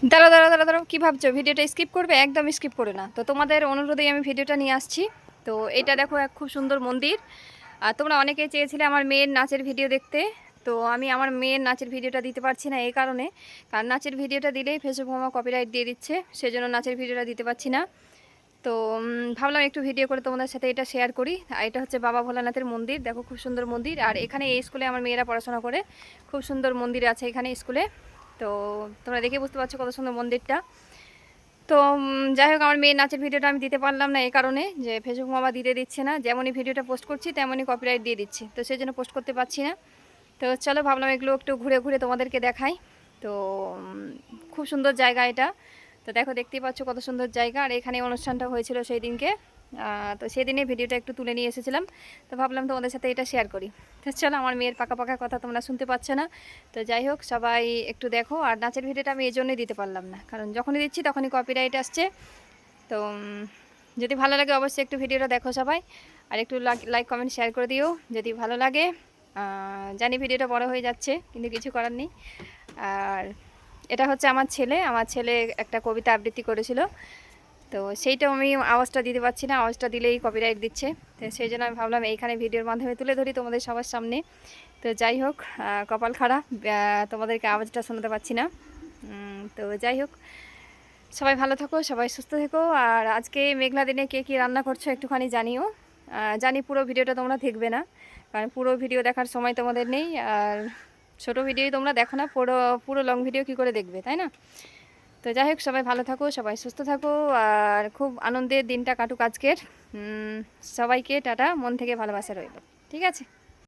দাঁড়াও দাঁড়াও দাঁড়াও দাঁড়াও, কী ভাবছো ভিডিওটা স্কিপ করবে? একদম স্কিপ করে না। তো তোমাদের অনুরোধেই আমি ভিডিওটা নিয়ে আসছি। তো এটা দেখো এক খুব সুন্দর মন্দির। আর তোমরা অনেকেই চেয়েছিলে আমার মেয়ের নাচের ভিডিও দেখতে। তো আমি আমার মেয়ের নাচের ভিডিওটা দিতে পারছি না এই কারণে, কারণ নাচের ভিডিওটা দিলেই ফেসবুক মামা কপিরাইট দিয়ে দিচ্ছে, সেজন্য নাচের ভিডিওটা দিতে পারছি না। তো ভাবলাম একটু ভিডিও করে তোমাদের সাথে এটা শেয়ার করি। আর এটা হচ্ছে বাবা ভোলানাথের মন্দির, দেখো খুব সুন্দর মন্দির। আর এখানে এই স্কুলে আমার মেয়েরা পড়াশোনা করে, খুব সুন্দর মন্দির আছে এখানে স্কুলে। তো তোমরা দেখে বুঝতে পারছো কত সুন্দর মন্দিরটা। তো যাই হোক, আমার মেয়ের নাচের ভিডিওটা আমি দিতে পারলাম না এই কারণে যে ফেসবুক মামা দিতে দিচ্ছে না, যেমনই ভিডিওটা পোস্ট করছি তেমনই কপিরাইট দিয়ে দিচ্ছে, তো সেই জন্য পোস্ট করতে পারছি না। তো চলো ভাবলাম এগুলো একটু ঘুরে ঘুরে তোমাদেরকে দেখাই। তো খুব সুন্দর জায়গা এটা। তো দেখো, দেখতেই পাচ্ছ কত সুন্দর জায়গা। আর এখানে অনুষ্ঠানটা হয়েছিল সেই দিনকে। তো সেদিনে ভিডিওটা একটু তুলে নিয়ে এসেছিলাম। তো ভাবলাম তোমাদের সাথে এটা শেয়ার করি। তো চলো, আমার মেয়ের পাকা পাকা কথা তোমরা শুনতে পাচ্ছ না। তো যাই হোক, সবাই একটু দেখো। আর নাচের ভিডিওটা আমি এই জন্যই দিতে পারলাম না, কারণ যখনই দিচ্ছি তখনই কপিরাইট আসছে। তো যদি ভালো লাগে অবশ্যই একটু ভিডিওটা দেখো সবাই। আর একটু লাইক কমেন্ট শেয়ার করে দিও যদি ভালো লাগে। জানি ভিডিওটা বড় হয়ে যাচ্ছে, কিন্তু কিছু করার নেই। আর এটা হচ্ছে আমার ছেলে একটা কবিতা আবৃত্তি করেছিল। তো সেইটাও আমি আওয়াজটা দিতে পারছি না, আওয়াজটা দিলেই কপিরাইট দিচ্ছে। তো সেই জন্য আমি ভাবলাম এইখানে ভিডিওর মাধ্যমে তুলে ধরি তোমাদের সবার সামনে। তো যাই হোক, কপাল খারাপ, তোমাদেরকে আওয়াজটা শোনাতে পারছি না। তো যাই হোক, সবাই ভালো থাকো, সবাই সুস্থ থেকো। আর আজকে মেঘলা দিনে কে কী রান্না করছো একটুখানি জানিও। জানি পুরো ভিডিওটা তোমরা দেখবে না, কারণ পুরো ভিডিও দেখার সময় তোমাদের নেই। আর ছোটো ভিডিওই তোমরা দেখো না, পুরো পুরো লং ভিডিও কী করে দেখবে, তাই না? তো যাই হোক, সবাই ভালো থাকো, সবাই সুস্থ থাকো। আর খুব আনন্দের দিনটা কাটুক আজকের। সবাইকে টাটা, মন থেকে ভালোবাসা রইল। ঠিক আছে।